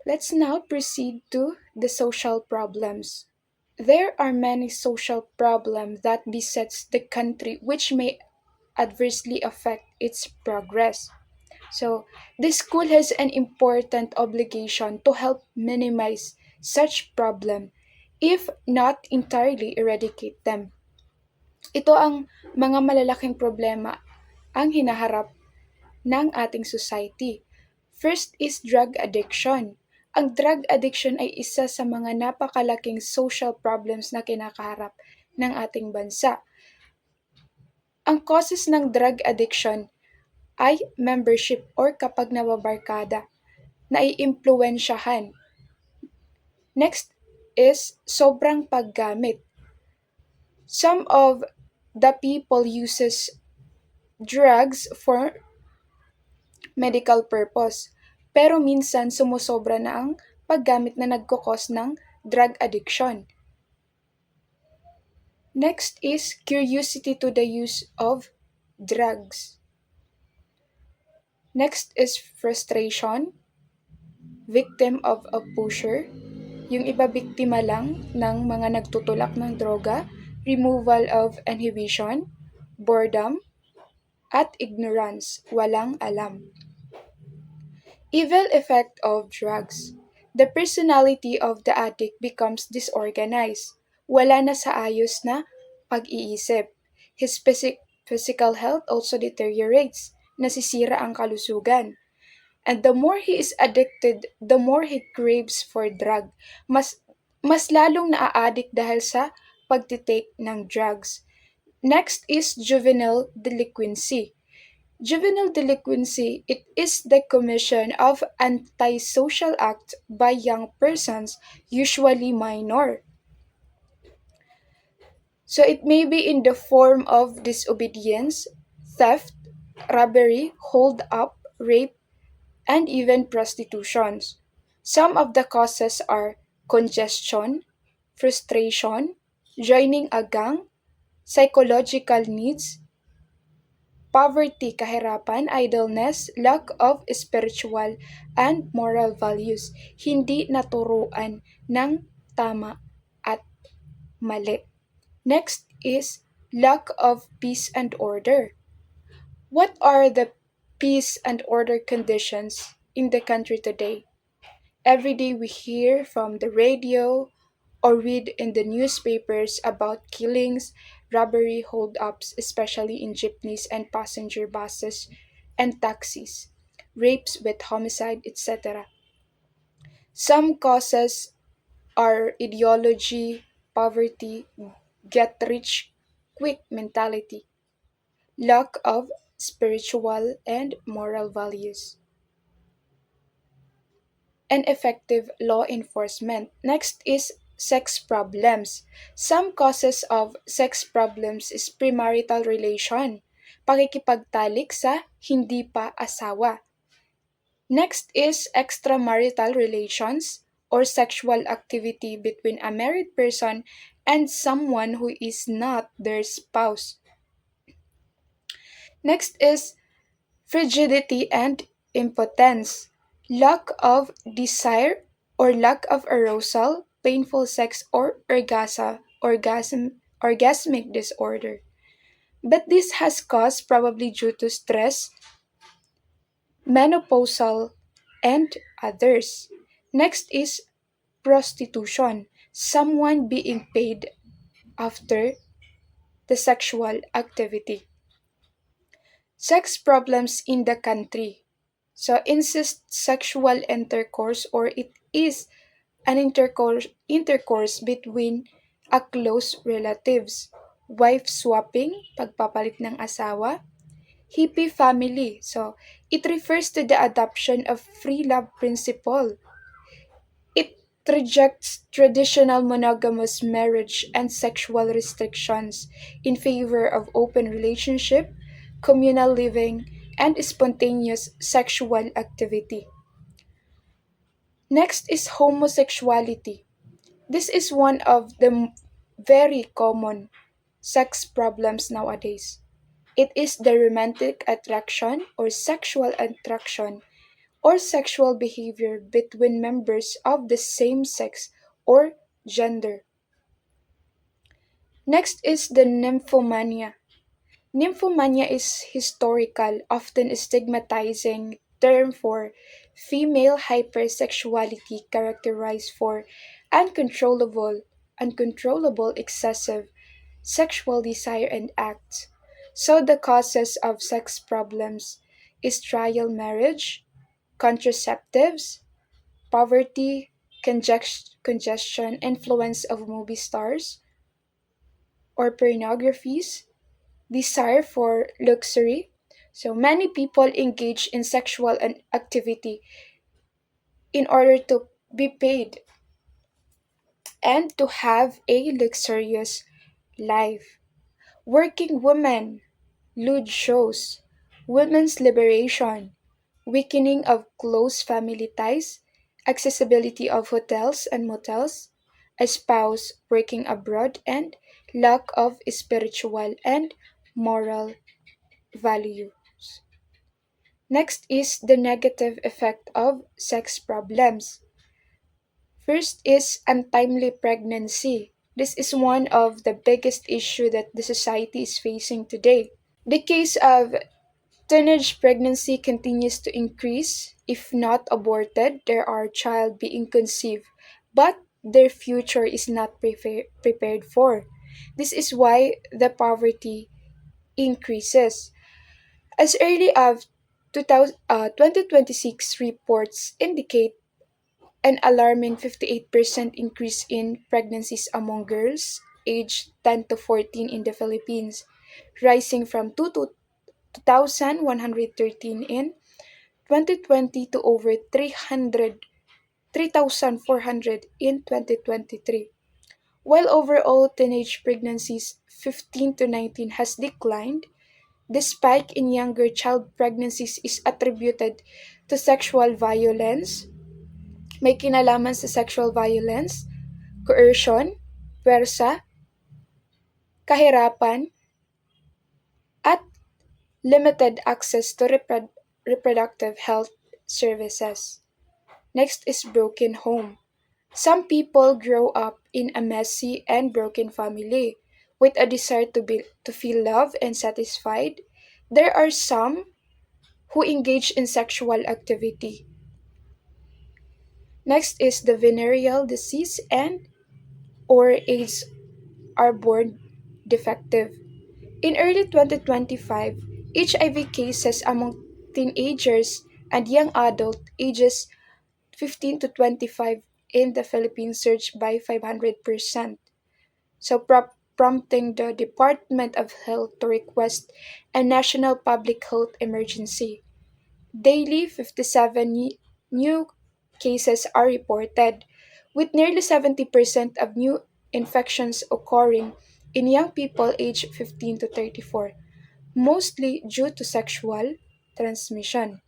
Let's now proceed to the social problems. There are many social problems that besets the country which may adversely affect its progress. So, the school has an important obligation to help minimize such problem if not entirely eradicate them. Ito ang mga malalaking problema ang hinaharap ng ating society. First is drug addiction. Ang drug addiction ay isa sa mga napakalaking social problems na kinakaharap ng ating bansa. Ang causes ng drug addiction ay membership or kapag nababarkada, naiimpluwensyahan. Next is sobrang paggamit. Some of the people uses drugs for medical purpose. Pero minsan sumusobra na ang paggamit na nagkukos ng drug addiction. Next is curiosity to the use of drugs. Next is frustration, victim of a pusher, yung iba biktima lang ng mga nagtutulak ng droga, removal of inhibition, boredom, at ignorance, walang alam. Evil effect of drugs. The personality of the addict becomes disorganized. Wala na sa ayos na pag-iisip. His physical health also deteriorates. Nasisira ang kalusugan. And the more he is addicted, the more he craves for drug. Mas lalong naa-addict dahil sa pagtitake ng drugs. Next is juvenile delinquency. Juvenile delinquency, it is the commission of antisocial acts by young persons, usually minor. So it may be in the form of disobedience, theft, robbery, hold up, rape, and even prostitutions. Some of the causes are congestion, frustration, joining a gang, psychological needs, poverty, kahirapan, idleness, lack of spiritual and moral values, hindi naturuan ng tama at mali. Next is lack of peace and order. What are the peace and order conditions in the country today? Every day we hear from the radio or read in the newspapers about killings, robbery, hold-ups, especially in jeepneys and passenger buses and taxis, rapes with homicide, etc. Some causes are ideology, poverty, get rich quick mentality, lack of spiritual and moral values, and effective law enforcement. Next is sex problems. Some causes of sex problems is premarital relation, pakikipagtalik sa hindi pa asawa. Next is extramarital relations or sexual activity between a married person and someone who is not their spouse. Next is frigidity and impotence, lack of desire or lack of arousal, painful sex or orgasmic disorder. But this has caused probably due to stress, menopausal, and others. Next is prostitution, someone being paid after the sexual activity. Sex problems in the country. So incest sexual intercourse or it is an intercourse between a close relatives. Wife swapping, pagpapalit ng asawa. Hippie family. So it refers to the adoption of free love principle. It rejects traditional monogamous marriage and sexual restrictions in favor of open relationship, communal living, and spontaneous sexual activity. Next is homosexuality. This is one of the very common sex problems nowadays. It is the romantic attraction or sexual attraction or sexual behavior between members of the same sex or gender. Next is the nymphomania. Nymphomania is historical, often stigmatizing term for female hypersexuality characterized for uncontrollable excessive sexual desire and acts. So the causes of sex problems is trial marriage, contraceptives, poverty, congestion, influence of movie stars or pornographies, desire for luxury. So many people engage in sexual activity in order to be paid and to have a luxurious life. Working women, lewd shows, women's liberation, weakening of close family ties, accessibility of hotels and motels, a spouse working abroad, and lack of spiritual and moral values. Next is the negative effect of sex problems. First is untimely pregnancy. This is one of the biggest issue that the society is facing today. The case of teenage pregnancy continues to increase. If not aborted, there are child being conceived, but their future is not prepared for. This is why the poverty increases. As early as 2026 reports indicate an alarming 58% increase in pregnancies among girls aged 10 to 14 in the Philippines, rising from 2,113 in 2020 to over 3,400 in 2023. While overall teenage pregnancies 15 to 19 has declined, the spike in younger child pregnancies is attributed to sexual violence, may kinalaman sa sexual violence, coercion, puwersa, kahirapan, at limited access to reproductive health services. Next is broken home. Some people grow up in a messy and broken family with a desire to feel loved and satisfied. There are some who engage in sexual activity. Next is the venereal disease and or AIDS are born defective. In early 2025, HIV cases among teenagers and young adult ages 15 to 25 in the Philippines surged by 500%. So prompting the Department of Health to request a national public health emergency. Daily 57 new cases are reported, with nearly 70% of new infections occurring in young people aged 15 to 34, mostly due to sexual transmission.